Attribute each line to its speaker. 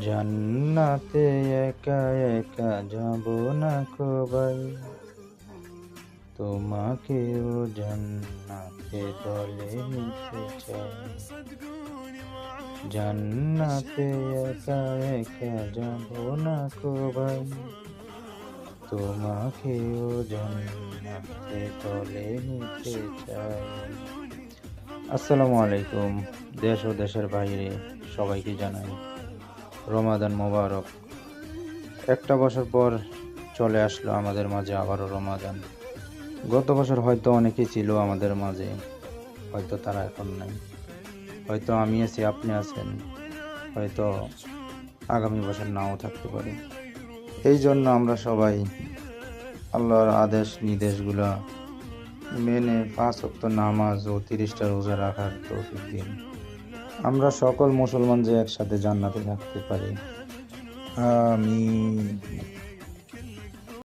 Speaker 1: জান্নাতে একা একা যাব না কো ভাই, তোমাকেও জান্নাতে দলে নিতে চাই। জান্নাতে একা একা যাব না কো ভাই, তোমাকেও জান্নাতে দলে নিতে চাই। আসসালামু আলাইকুম। দেশ ও দেশের বাইরে সবাইকে জানাই রমাদান মোবারক। একটা বছর পর চলে আসলো আমাদের মাঝে আবারও রমাদান। গত বছর হয়তো অনেকেই ছিল আমাদের মাঝে, হয়তো তারা এখন নাই। হয়তো আমি আছি, আপনি আছেন, হয়তো আগামী বছর নাও থাকতে পারে। এই জন্য আমরা সবাই আল্লাহর আদেশ নির্দেশগুলা মেনে 5 ওয়াক্ত নামাজ ও 30টা রোজা রাখার তৌফিক দিন। আমরা সকল মুসলমান যে একসাথে জান্নাতে থাকতে পারি। আমিন।